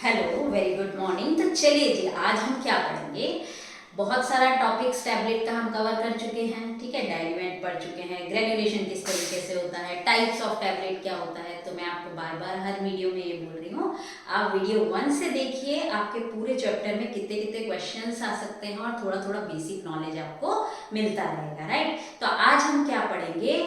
Hello, very good morning. तो चलिए जी, आज हम क्या पढ़ेंगे। बहुत सारा टॉपिक्स टैबलेट का हम कवर कर चुके हैं, ठीक है। डाइल्यूएंट पढ़ चुके हैं, ग्रेन्युलेशन किस तरीके से होता है, टाइप्स ऑफ टैबलेट क्या होता है। तो मैं आपको बार बार हर वीडियो में ये बोल रही हूँ, आप वीडियो 1 से देखिए, आपके पूरे चैप्टर में कितने कितने क्वेश्चंस आ सकते हैं और थोड़ा थोड़ा बेसिक नॉलेज आपको मिलता रहेगा, राइट। तो आज हम क्या पढ़ेंगे,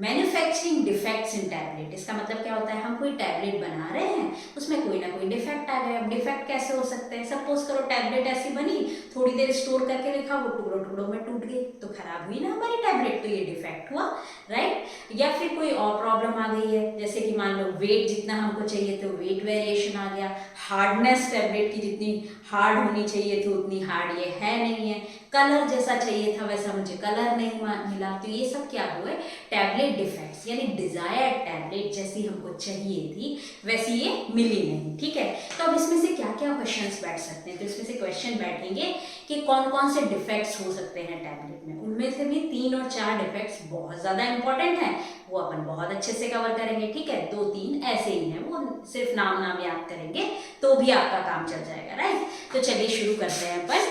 मैन्युफैक्चरिंग डिफेक्ट्स इन टैबलेट। इसका मतलब क्या होता है, हम कोई टैबलेट बना रहे हैं, उसमें कोई ना कोई डिफेक्ट आ गया। अब डिफेक्ट कैसे हो सकते हैं, सपोज करो टैबलेट ऐसी बनी, थोड़ी देर स्टोर करके रखा, वो टुकड़ों टुकड़ों में टूट गई, तो खराब हुई ना हमारी टैबलेट, तो ये डिफेक्ट हुआ, राइट। या फिर कोई और प्रॉब्लम आ गई है, जैसे कि मान लो वेट जितना हमको चाहिए तो वेट वेरिएशन आ गया, हार्डनेस टैबलेट की जितनी हार्ड होनी चाहिए थी उतनी हार्ड ये है नहीं है, कलर जैसा चाहिए था वैसा मुझे कलर नहीं मिला। तो ये सब क्या हुए, टैबलेट डिफेक्ट्स, यानी डिजायर्ड टैबलेट जैसी हमको चाहिए थी वैसी ये मिली नहीं, ठीक है। तो अब इसमें से क्या क्या क्वेश्चंस बैठ सकते हैं, तो इसमें से क्वेश्चन बैठेंगे कि कौन कौन से डिफेक्ट्स हो सकते हैं टैबलेट में। उनमें से भी 3 और 4 डिफेक्ट्स बहुत ज़्यादा इंपॉर्टेंट हैं, वो अपन बहुत अच्छे से कवर करेंगे, ठीक है। 2-3 ऐसे ही हैं, वो सिर्फ नाम नाम याद करेंगे तो भी आपका काम चल जाएगा, राइट। तो चलिए शुरू करते हैं अपन।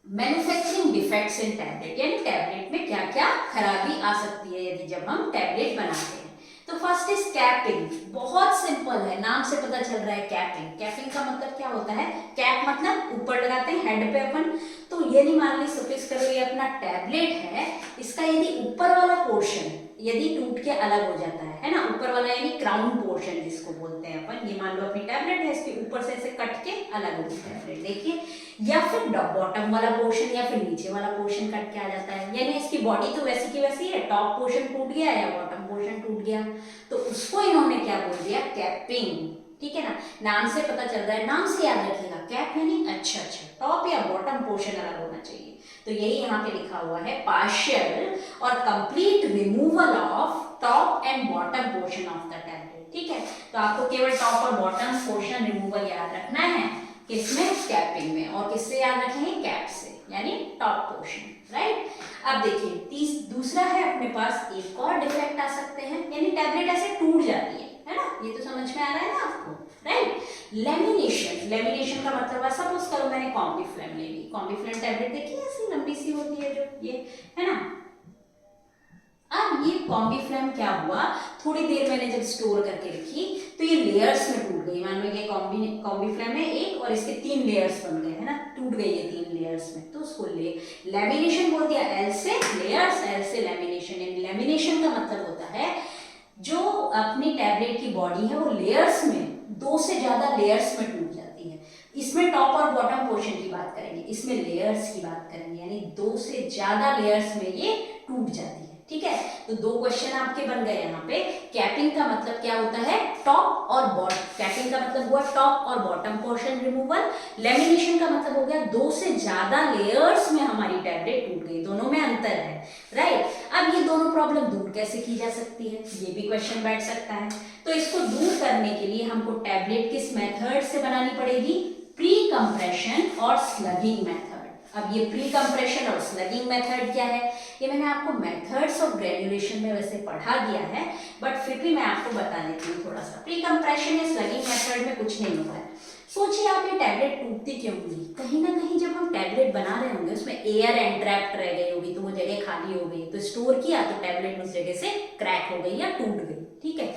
मैन्युफैक्चरिंग डिफेक्ट्स इन टैबलेट, यानी टैबलेट में क्या क्या खराबी आ सकती है यदि जब हम टैबलेट बनाते हैं। तो फर्स्ट इज कैपिंग। बहुत सिंपल है, नाम से पता चल रहा है कैपिंग। कैपिंग का मतलब क्या होता है, कैप मतलब ऊपर लगाते हैं हेड पे अपन। तो ये नहीं, मान ली सपोज करो ये अपना टैबलेट है, इसका यदि ऊपर वाला पोर्शन यदि टूट के अलग हो जाता है ना, ऊपर वाला यानी क्राउन पोर्शन जिसको बोलते हैं अपन, ये मान लो अपनी टैबलेट है, इसके ऊपर से ऐसे कट के अलग होगी टैबलेट, देखिए। या फिर बॉटम वाला पोर्शन या फिर नीचे वाला पोर्शन कट के आ जाता है, यानी इसकी बॉडी तो वैसी की वैसी है, टॉप पोर्शन टूट गया या बॉटम पोर्शन टूट गया, तो उसको इन्होंने क्या बोल दिया, कैपिंग, ठीक है ना। नाम से पता चल रहा है, नाम से याद रखिएगा, कैप यानी अच्छा टॉप या बॉटम पोर्शन अलग होना चाहिए। तो यही यहाँ पे लिखा हुआ है, पार्शियल और complete removal of top and bottom portion of the tablet, ठीक है। तो आपको केवल टॉप और बॉटम पोर्शन रिमूवल याद रखना है, किसमें, कैपिंग में। और किससे याद रखेंगे, कैप से, यानी टॉप पोर्शन, राइट। अब देखिए दूसरा है अपने पास, एक और डिफेक्ट आ सकते हैं, यानी टैबलेट ऐसे टूट जाती है ना, ये तो समझ में आ रहा है ना आपको, राइट। लेमिनेशन, लेमिनेशन का मतलब है, सपोज करो मैंने कॉम्बीफ्लेम ले ली, कॉम्बीफ्लेम टैबलेट देखिए ऐसी लंबी सी होती है जो ये है ना। अब ये कॉम्बीफ्लेम क्या हुआ, थोड़ी देर मैंने जब स्टोर करके रखी तो ये लेयर्स में टूट गई। मान लो ये कॉम्बीफ्लेम है एक, और इसके 3 लेयर्स बन गए, है ना, टूट गई ये 3 लेयर्स में, तो उसको लेमिनेशन बोल दिया। एल से लेयर्स, एल से लेमिनेशन। लेमिनेशन का मतलब होता है जो अपनी टैबलेट की बॉडी है वो लेयर्स में, 2 से ज्यादा लेयर्स में टूट जाती है। इसमें टॉप और बॉटम पोर्शन की बात करेंगे, इसमें लेयर्स की बात करेंगे, यानी 2 से ज्यादा लेयर्स में ये टूट जाती है, ठीक है। तो 2 क्वेश्चन आपके बन गए यहाँ पे। कैपिंग का मतलब क्या होता है, टॉप और बॉटम, कैपिंग का मतलब हुआ टॉप और बॉटम पोर्शन रिमूवल। लेमिनेशन का मतलब हो गया 2 से ज्यादा लेयर्स में हमारी टैबलेट टूट गई, दोनों में अंतर है, राइट। अब ये दोनों प्रॉब्लम दूर कैसे की जा सकती है, ये भी क्वेश्चन बैठ सकता है। तो इसको दूर करने के लिए हमको टैबलेट किस मेथड से बनानी पड़ेगी, प्री कंप्रेशन और स्लगिंग मेथड। अब ये प्री कंप्रेशन और स्लगिंग मेथड क्या है, ये मैंने आपको मेथड्स ऑफ ग्रेन्युलेशन में वैसे पढ़ा दिया है, बट फिर भी मैं आपको बता देती हूँ थोड़ा सा। प्री कंप्रेशन या स्लगिंग मेथड में कुछ नहीं होता है। सोचिए आप ये टैबलेट टूटती क्यों होगी, कहीं ना कहीं जब हम टैबलेट बना रहे होंगे उसमें एयर एंट्रैप्ट रह गई होगी, तो वो जगह खाली हो गई, तो स्टोर किया तो टैबलेट उस जगह से क्रैक हो गई या टूट गई, ठीक है।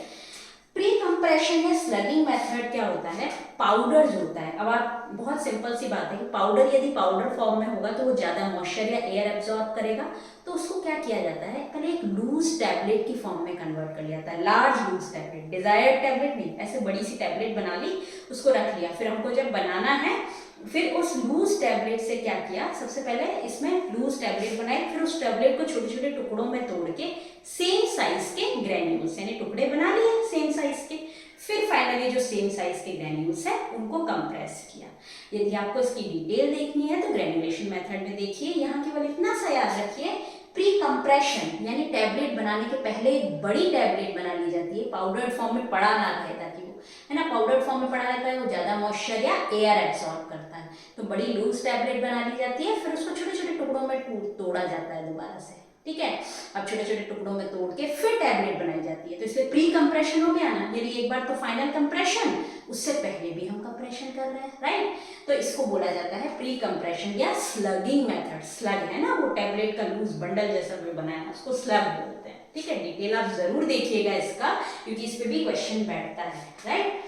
प्री कंप्रेशन या स्लगिंग मेथड क्या होता है, पाउडर जो होता है, अब आप बहुत सिंपल सी बात है कि पाउडर यदि पाउडर फॉर्म में होगा तो वो ज्यादा मॉइस्चर या एयर एब्जॉर्ब करेगा, तो उसको क्या किया जाता है, पहले एक लूज टैबलेट की फॉर्म में कन्वर्ट कर लिया जाता है, large loose tablet, desired tablet नहीं, ऐसे बड़ी सी टैबलेट बना ली, उसको रख लिया, फिर हमको जब बनाना है फिर उस लूज टैबलेट से क्या किया, सबसे पहले इसमें लूज टैबलेट बनाई, फिर उस टैबलेट को छोटे छोटे टुकड़ों में तोड़ के सेम साइज के ग्रैन्यूल्स यानी टुकड़े बना लिए सेम साइज के, फिर फाइनली जो सेम साइज के ग्रैन्यूल्स है उनको कंप्रेस किया। यदि आपको इसकी डिटेल देखनी है तो ग्रेन्युलेशन मेथड में देखिए, यहाँ केवल इतना सा याद रखिए, प्री कंप्रेशन यानी टैबलेट बनाने के पहले एक बड़ी टैबलेट बना ली जाती है, पाउडर फॉर्म में पड़ा ना रहे, ताकि वो है ना पाउडर फॉर्म में पड़ा रहता है, वो ज्यादा मॉइस्चर या एयर एब्सॉर्ब करता है, तो बड़ी लूज टैबलेट बना ली जाती है, फिर उसको छोटे छोटे टुकड़ों में तोड़ा जाता है दोबारा से, ठीक है। अब छोटे छोटे टुकड़ों में तोड़ के फिर टैबलेट बनाई जाती है, तो इसलिए प्री कंप्रेशन हो गया ना, यानी एक बार तो फाइनल कंप्रेशन, उससे पहले भी हम कंप्रेशन कर रहे हैं, राइट। तो इसको बोला जाता है प्री कंप्रेशन या स्लगिंग मेथड। स्लग है ना वो टैबलेट का लूज बंडल जैसा जो बनाया है, उसको स्लग बोलते हैं, ठीक है। डिटेल आप जरूर देखिएगा इसका, क्योंकि इस पे भी क्वेश्चन बैठता है, राइट।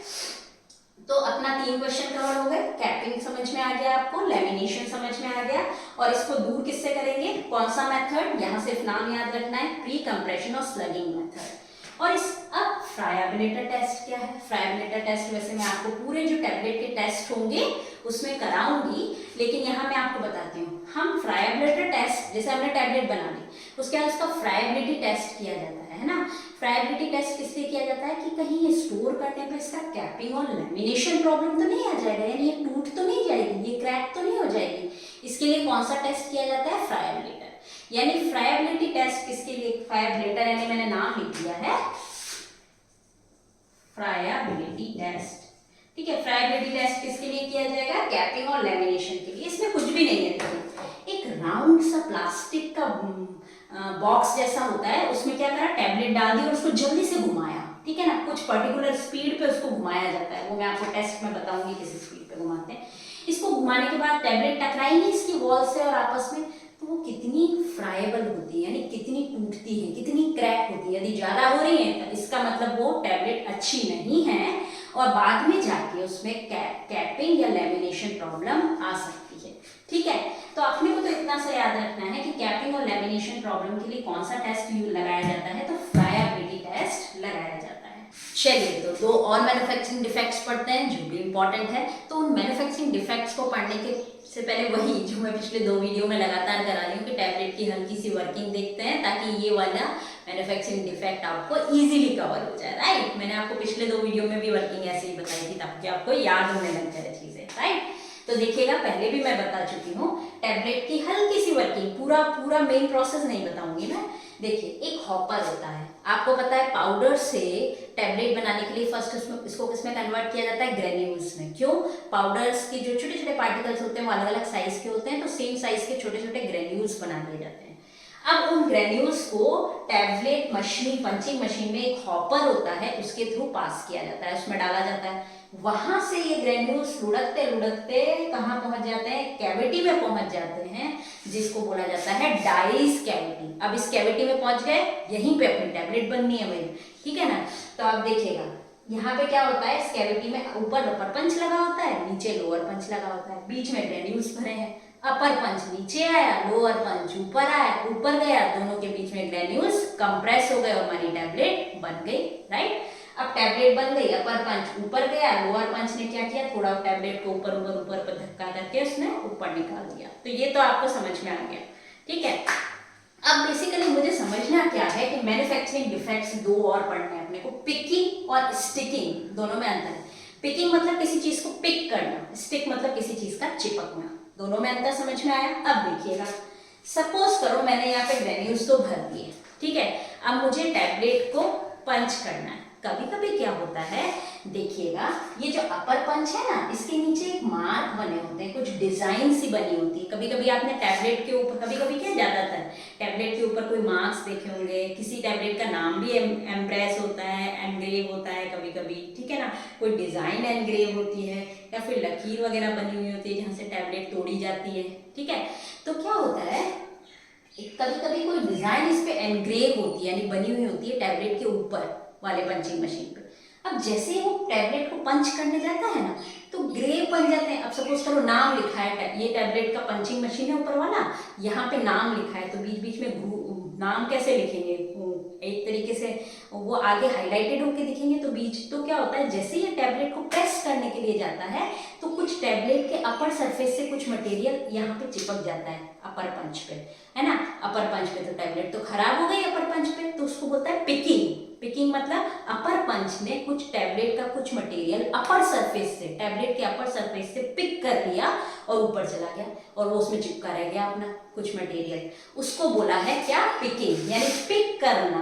तो अपना 3 क्वेश्चन कवर हो गए। कैपिंग समझ में आ गया आपको, लेमिनेशन समझ में आ गया, और इसको दूर किससे करेंगे, कौन सा मेथड, यहाँ सिर्फ नाम याद रखना है, प्री कंप्रेशन और स्लगिंग मेथड। और इस अब फ्रायाबिलेटर टेस्ट क्या है। फ्रायाबिलेटर टेस्ट वैसे मैं आपको पूरे जो टैबलेट के टेस्ट होंगे उसमें कराऊंगी, लेकिन यहाँ मैं आपको बताती हूँ, हम फ्रायाबिलिटी टेस्ट, जैसे हमने टैबलेट बना ली, उसके बाद उसका फ्रायाबिलिटी टेस्ट किया जाता है ना। फ्रायाबिलिटी टेस्ट किससे किया जाता है कि कहीं ये स्टोर करने पे इसका कैपिंग और लेमिनेशन प्रॉब्लम तो नहीं आ जाएगा, यानी ये टूट तो नहीं जाएगी, ये क्रैक तो नहीं हो जाएगी। इसके लिए कौन सा टेस्ट किया जाता है, फ्रायाबिलिटी। यानी फ्रायाबिलिटी टेस्ट किसके लिए, फ्रायाबिलिटर यानी मैंने नाम लिख दिया है, फ्रायाबिलिटी टेस्ट, ठीक है। फ्रायाबिलिटी टेस्ट किसके लिए किया जाएगा, कैपिंग और लेमिनेशन के लिए। इसमें कुछ भी नहीं है, देखिए एक राउंड सा प्लास्टिक का बॉक्स जैसा होता है, उसमें क्या करा, टैबलेट डाल दी और उसको जल्दी से घुमाया, ठीक है ना, कुछ पर्टिकुलर स्पीड पे उसको घुमाया जाता है, वो मैं आपको टेस्ट में बताऊंगी किस स्पीड पे घुमाते हैं। इसको घुमाने के बाद टैबलेट टकराई नहीं इसकी वॉल से और आपस में, तो वो कितनी फ्राइबल होती है, यानी कितनी टूटती है, कितनी क्रैक होती है। यदि ज्यादा हो रही है तो इसका मतलब वो टैबलेट अच्छी नहीं है और बाद में जाके उसमें कैपिंग या लेमिनेशन प्रॉब्लम आ सकती है, ठीक है। तो अपने को तो इतना सा याद रखना है कि कैपिंग और लेमिनेशन प्रॉब्लम के लिए कौन सा टेस्ट लगाया जाता है, तो फ्रायाबिलिटी टेस्ट लगाया जाता है। चलिए तो 2 और मैन्युफैक्चरिंग डिफेक्ट्स पढ़ते हैं जो भी इंपॉर्टेंट है। तो उन मैन्युफैक्चरिंग डिफेक्ट्स को पढ़ने के से पहले वही जो मैं पिछले 2 वीडियो में लगातार करा रही हूँ कि टैबलेट की हल्की सी वर्किंग देखते हैं, ताकि ये वाला मैन्युफैक्चरिंग डिफेक्ट आपको इजीली कवर हो जाए, राइट। मैंने आपको पिछले 2 वीडियो में भी वर्किंग ऐसे ही बताई थी, ताकि आपको याद होने लग जाए चीजें, राइट। तो देखिएगा, पहले भी मैं बता चुकी हूँ टैबलेट की हल्की सी वर्किंग, पूरा मेन प्रोसेस नहीं बताऊंगी मैं। देखिए एक हॉपर होता है, आपको पता है पाउडर से टैबलेट बनाने के लिए फर्स्ट इसको किसमें कन्वर्ट किया जाता है, ग्रेन्यूल्स में। क्यों, पाउडर्स के जो छोटे छोटे पार्टिकल्स होते हैं वो अलग अलग साइज के होते हैं, तो सेम साइज के छोटे छोटे ग्रेन्यूल्स बना दिए जाते हैं। अब उन ग्रेन्यूल्स को टैबलेट मशीन, पंचिंग मशीन में एक हॉपर होता है, उसके थ्रू पास किया जाता है, उसमें डाला जाता है। वहां से ये ग्रेन्यूल्स लुढ़कते लुढ़कते कहाँ पहुंच जाते हैं, कैविटी में पहुंच जाते हैं, जिसको बोला जाता है डाइस कैविटी। अब इस कैविटी में पहुंच गए, यहीं पे अपनी टैबलेट बननी है भाई, ठीक है ना। तो आप देखिएगा यहाँ पे क्या होता है, इस कैविटी में ऊपर अपर पंच लगा होता है, नीचे लोअर पंच लगा होता है, बीच में ग्रेन्यूल्स भरे हैं। अपर पंच नीचे आया, लोअर पंच ऊपर आया, ऊपर गया, दोनों के बीच में ग्रेन्यूल्स कंप्रेस हो गए और हमारी टैबलेट बन गई, राइट। अब टैबलेट बन गई, अपर पंच ऊपर गया, लोअर पंच ने क्या किया, थोड़ा टैबलेट को ऊपर ऊपर ऊपर पर धक्का करके उसने ऊपर निकाल दिया। तो ये तो आपको समझ में आ गया, ठीक है। अब बेसिकली मुझे समझना क्या है कि मैन्युफैक्चरिंग डिफेक्ट्स 2 और पढ़ने हैं अपने को, पिकिंग और स्टिकिंग, दोनों में अंतर है। पिकिंग मतलब किसी चीज को पिक करना, स्टिक मतलब किसी चीज का चिपकना, दोनों में अंतर समझ में आया। अब देखिएगा, सपोज करो मैंने यहाँ पे ग्रेन्यूल्स तो भर दिए, ठीक है। अब मुझे टैबलेट को पंच करना है। कभी कभी क्या होता है, देखिएगा ये जो अपर पंच है ना, इसके नीचे एक मार्क बने होते हैं, कुछ डिजाइन सी बनी होती है। कभी कभी आपने टैबलेट के ऊपर, कभी कभी क्या ज्यादातर टैबलेट के ऊपर कोई मार्क्स देखे होंगे, किसी टैबलेट का नाम भी एम्प्रेस होता है, एनग्रेव होता है कभी कभी, ठीक है ना, कोई डिजाइन एनग्रेव होती है, या फिर लकीर वगैरह बनी हुई होती है जहाँ से टैबलेट तोड़ी जाती है, ठीक है। तो क्या होता है, कभी कभी कोई डिजाइन इस पे एनग्रेव होती है, यानी बनी हुई होती है टैबलेट के ऊपर वाले पंचिंग मशीन पे। अब जैसे ही वो टैबलेट को पंच करने जाता है ना, तो ग्रेव बन जाते हैं। अब सपोज करो नाम लिखा है, ये टैबलेट का पंचिंग मशीन है ऊपर वाला, यहाँ पे नाम लिखा है, तो बीच बीच में नाम कैसे लिखेंगे, एक तरीके से वो आगे हाईलाइटेड होके दिखेंगे, तो बीच, तो क्या होता है, जैसे ये टैबलेट को प्रेस करने के लिए जाता है, तो कुछ टैबलेट के अपर सरफेस से कुछ मटेरियल यहाँ पे चिपक जाता है अपर पंच पे, है ना। अपर पंच पे तो टैबलेट तो खराब हो गई अपर पंच पे, तो उसको बोलता है पिकिंग। पिकिंग मतलब अपर पंच ने कुछ टैबलेट का कुछ मटेरियल अपर सरफेस से, टैबलेट के अपर सरफेस से पिक कर लिया और ऊपर चला गया, और वो उसमें चिपका रह गया अपना कुछ मटेरियल, उसको बोला है क्या, पिकिंग। यानी पिक करना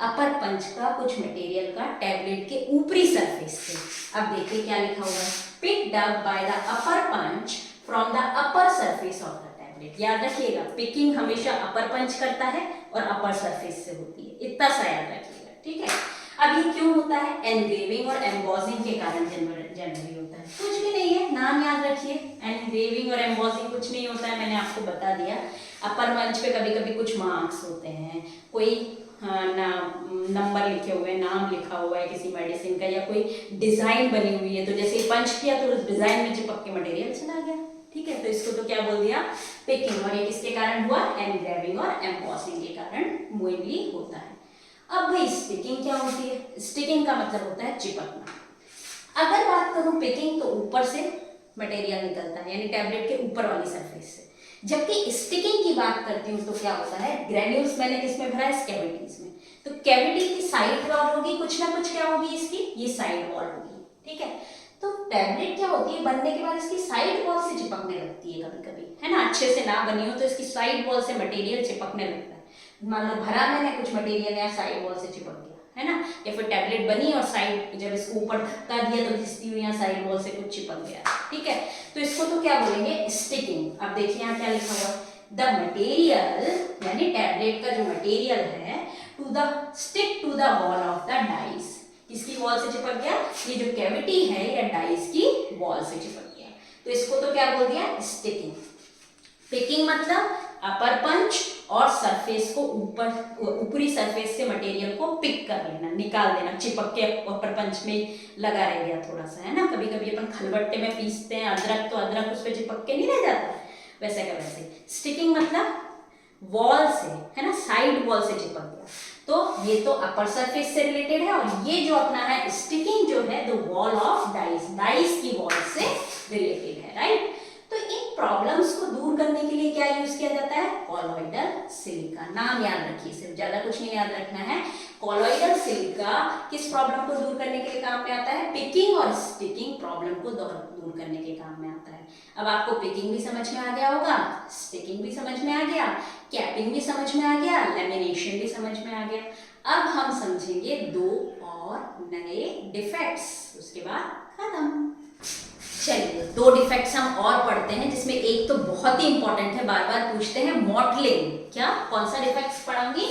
अपर पंच का कुछ मटेरियल का टैबलेट के ऊपरी सरफेस से। अब देखिए क्या लिखा हुआ है, picked up by the upper punch from the upper surface of the tablet. याद रखिएगा, पिकिंग हमेशा अपर पंच करता है, और अपर सरफेस से होती है, इतना सा याद रखिएगा, ठीक है। अब ये क्यों होता है? एनग्रेविंग और एम्बॉसिंग के कारण जनरली होता है, कुछ भी नहीं है, नाम याद रखिए। एनग्रेविंग और एम्बॉसिंग कुछ नहीं होता है, मैंने आपको बता दिया। अपर मंच पे कभी कभी कुछ मार्क्स होते हैं, कोई नंबर लिखे हुए हैं, नाम लिखा हुआ है किसी मेडिसिन का, या कोई डिजाइन बनी हुई है, तो जैसे पंच किया तो उस डिजाइन में चिपक के मटेरियल चला गया, ठीक है। तो इसको तो क्या बोल दिया? पिकिंग। और ये किसके कारण हुआ? एनग्रेविंग और एम्बॉसिंग के कारण मोइनली होता है। अब भाई स्टिकिंग क्या होती है? स्टिकिंग का मतलब होता है चिपकना। अगर बात करूं पिकिंग, तो ऊपर से मटेरियल निकलता है, यानी टैबलेट के ऊपर वाली सरफेस से। जबकि स्टिकिंग की बात करती हूँ तो क्या होता है? ग्रेन्यूल्स मैंने किसमें भरा है? कैविटीज में। तो कैविटी की साइड वॉल होगी, कुछ ना कुछ क्या होगी इसकी? ये साइड वॉल होगी, ठीक है। तो टैबलेट क्या होती है? बनने के बाद इसकी साइड वॉल से चिपकने लगती है कभी कभी, है ना। अच्छे से ना बनी हो तो इसकी साइड वॉल से मटेरियल चिपकने लगता है। मान लो भरा मैंने कुछ मटेरियल या साइड वॉल से चिपक गया, है ना। या फिर टैबलेट बनी और साइड जब इसको ऊपर धक्का दिया तो घिसती हुई यहाँ साइड वॉल से कुछ चिपक गया, ठीक है। तो इसको तो क्या बोलेंगे? स्टिकिंग। अब देखिए यहाँ क्या लिखा हुआ? द मटेरियल, यानी टैबलेट का जो मटेरियल है, to the stick to the wall of the dies. किसकी वॉल से चिपक गया? ये जो कैविटी है या डाइस की वॉल से चिपक गया, तो इसको तो क्या बोल दिया? स्टिकिंग। पिकिंग मतलब अपर पंच और सरफेस को ऊपरी सरफेस से मटेरियल को पिक कर लेना, निकाल देना, चिपक के अपर पंच में लगा रह गया थोड़ा सा, है ना। कभी कभी अपन खलबट्टे में पीसते हैं अदरक, तो अदरक उस पर चिपक के नहीं रह जाता, वैसे का वैसे। स्टिकिंग मतलब वॉल से, है ना, साइड वॉल से चिपक गया। तो ये तो अपर सरफेस से रिलेटेड है, और ये जो अपना है स्टिकिंग जो है, the wall of dice, dice की वॉल से रिलेटेड है, राइट। तो इन प्रॉब्लम्स को दूर करने के लिए क्या यूज किया जाता है? Colloidal silica. नाम याद रखिए, सिर्फ, ज्यादा कुछ नहीं याद रखना है। कॉलॉइडल सिलिका किस प्रॉब्लम को दूर करने के लिए काम में आता है? पिकिंग और स्टिकिंग प्रॉब्लम को दूर करने के काम में आता है। अब आपको पिकिंग भी समझ में आ गया होगा, स्टिकिंग भी समझ में आ गया, कैपिंग भी समझ में आ गया, लेमिनेशन भी समझ में आ गया। अब हम समझेंगे दो और नए डिफेक्ट्स, उसके बाद खत्म। चलिए, दो डिफेक्ट्स हम और पढ़ते हैं, जिसमें एक तो बहुत ही इंपॉर्टेंट है, बार बार पूछते हैं, मॉटलिंग। क्या, कौन सा डिफेक्ट्स पढ़ाऊंगी?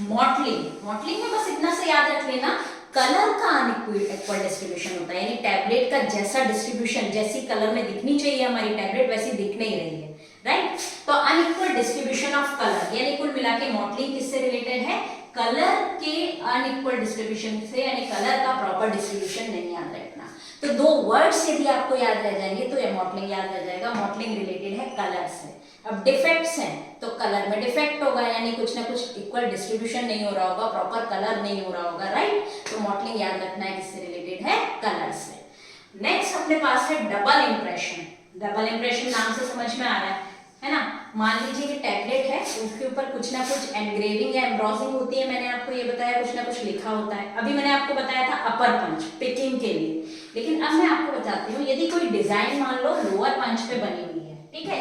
मॉटलिंग। मॉटलिंग में बस इतना से याद रख लेना, कलर का अनइक्वल डिस्ट्रीब्यूशन होता है, यानी टैबलेट का जैसा डिस्ट्रीब्यूशन, जैसी कलर में दिखनी चाहिए हमारी टैबलेट, वैसी दिख नहीं रही है, राइट। तो अनइक्वल डिस्ट्रीब्यूशन ऑफ कलर, यानी कुल मिला के मॉटलिंग किससे रिलेटेड है? कलर के अनइक्वल डिस्ट्रीब्यूशन से, यानी कलर का प्रॉपर डिस्ट्रीब्यूशन नहीं याद रखना। तो दो वर्ड्स यदि आपको याद रह जाएंगे तो ये मॉटलिंग याद रह जाएगा। मॉटलिंग रिलेटेड है कलर से। अब डिफेक्ट्स हैं, तो कलर में डिफेक्ट होगा, यानी कुछ ना कुछ इक्वल डिस्ट्रीब्यूशन नहीं हो रहा होगा, प्रॉपर कलर नहीं हो रहा होगा, राइट। तो मॉटलिंग याद रखना है, किससे रिलेटेड है? कलर से। नेक्स्ट अपने पास है डबल इंप्रेशन। डबल इंप्रेशन नाम से समझ में आ रहा है ना। मान लीजिए कि टैबलेट है, उसके ऊपर कुछ ना कुछ एनग्रेविंग या एम्ब्रॉसिंग होती है, मैंने आपको ये बताया, कुछ ना कुछ लिखा होता है। अभी मैंने आपको बताया था अपर पंच, पिकिंग के लिए, लेकिन अब मैं आपको बताती हूँ, यदि कोई डिजाइन मान लो लोअर पंच पे बनी हुई है, ठीक है,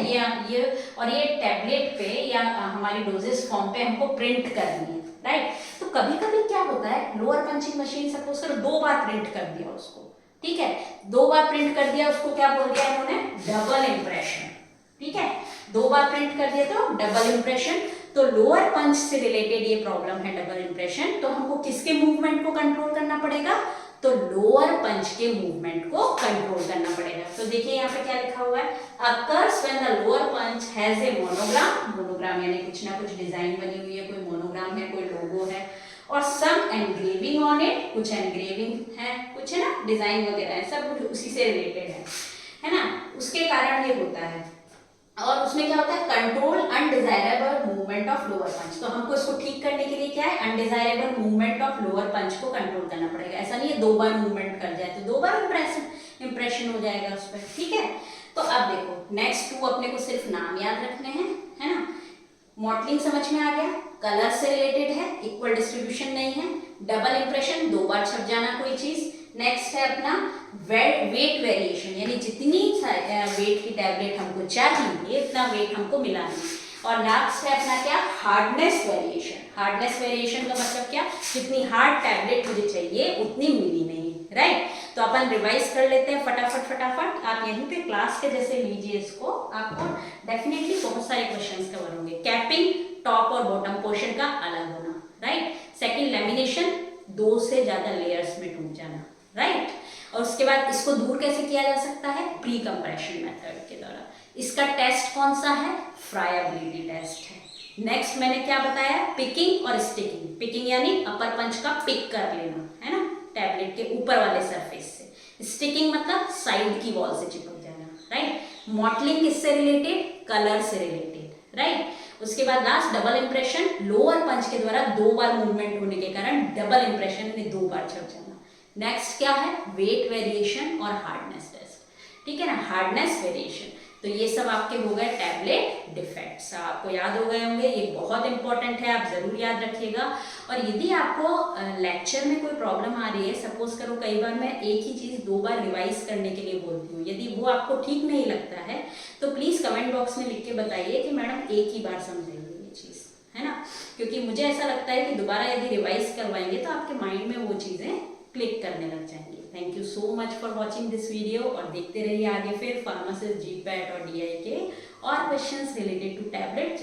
ये और ये टैबलेट पे या हमारी डोजेस फॉर्म पे हमको प्रिंट करनी है, राइट। तो कभी कभी क्या होता है, लोअर पंचिंग मशीन सपोज करो 2 बार प्रिंट कर दिया उसको, ठीक है, 2 बार प्रिंट कर दिया, उसको क्या बोल दिया इन्होंने? डबल इंप्रेशन, ठीक है। 2 बार प्रिंट कर दिया तो डबल इंप्रेशन। तो लोअर पंच से रिलेटेड ये प्रॉब्लम है, डबल इंप्रेशन। तो हमको किसके मूवमेंट को कंट्रोल करना पड़ेगा? तो लोअर पंच के मूवमेंट को कंट्रोल करना पड़ेगा। तो देखिए यहाँ पे क्या लिखा हुआ है, occurs when the lower punch has a monogram. Monogram यानी कुछ ना कुछ डिजाइन बनी हुई है, कोई मोनोग्राम है, कोई लोगो है, और सम एनग्रेविंग ऑन इट, कुछ एनग्रेविंग है, कुछ है ना, डिजाइन वगैरह है, सब कुछ उसी से रिलेटेड है ना। उसके कारण ये होता है। और उसमें क्या होता है? Control undesirable movement of lower punch. तो हमको इसको ठीक करने के लिए क्या है? Undesirable movement of lower punch को कंट्रोल करना पड़ेगा। ऐसा नहीं है 2 बार मूवमेंट कर जाए तो 2 बार इंप्रेशन हो जाएगा उस पर, ठीक है। तो अब देखो, नेक्स्ट 2 अपने को सिर्फ नाम याद रखने हैं, है ना। मॉटलिंग समझ में आ गया, कलर से रिलेटेड है, इक्वल डिस्ट्रीब्यूशन नहीं है, डबल इंप्रेशन, 2 बार छप जाना कोई चीज। नेक्स्ट है अपना वेट वेरिएशन, यानी जितनी वेट की टैबलेट हमको चाहिए उतना वेट हमको मिला नहीं। और लास्ट है अपना क्या? Hardness variation. हार्डनेस वेरिएशन का मतलब क्या? जितनी हार्ड टैबलेट मुझे चाहिए उतनी मिली नहीं, राइट। तो अपन रिवाइज कर लेते हैं फटाफट। आप यहीं पे क्लास के जैसे लीजिए इसको, आपको डेफिनेटली बहुत सारे क्वेश्चंस कवर होंगे। कैपिंग, टॉप और बॉटम पोर्शन का अलग होना, राइट। सेकंड, लेमिनेशन, 2 से ज्यादा लेयर्स में टूट जाना, राइट। और उसके बाद इसको दूर कैसे किया जा सकता है? प्री कंप्रेशन मेथड के द्वारा। इसका टेस्ट कौन सा है? फ्रायबिलिटी टेस्ट है। नेक्स्ट मैंने क्या बताया? पिकिंग और स्टिकिंग। पिकिंग यानी अपर पंच का पिक कर लेना, है ना, टैबलेट के ऊपर वाले सरफेस से। स्टिकिंग मतलब साइड की वॉल से चिपक जाना, राइट। मॉटलिंग किससे रिलेटेड? कलर से रिलेटेड, राइट। उसके बाद लास्ट, डबल इंप्रेशन। लोअर पंच के द्वारा 2 बार मूवमेंट होने के कारण डबल इंप्रेशन में 2 बार छप जाना। नेक्स्ट क्या है? वेट वेरिएशन और हार्डनेस टेस्ट, ठीक है ना, हार्डनेस वेरिएशन। तो ये सब आपके हो गए टैबलेट डिफेक्ट्स, आपको याद हो गए होंगे, ये बहुत इंपॉर्टेंट है, आप जरूर याद रखिएगा। और यदि आपको लेक्चर में कोई प्रॉब्लम आ रही है, सपोज करो कई बार मैं एक ही चीज 2 बार रिवाइज करने के लिए बोलती हूँ, यदि वो आपको ठीक नहीं लगता है तो प्लीज कमेंट बॉक्स में लिख के बताइए कि मैडम एक ही बार समझाइए ये चीज, है ना, क्योंकि मुझे ऐसा लगता है कि दोबारा यदि रिवाइज करवाएंगे तो आपके माइंड में वो चीजें क्लिक करने लग जाएंगे। Thank you so much for watching this video, और देखते रहिए आगे फिर फार्मासिस्ट, जीपैट और डीआई के और क्वेश्चंस रिलेटेड टू टैबलेट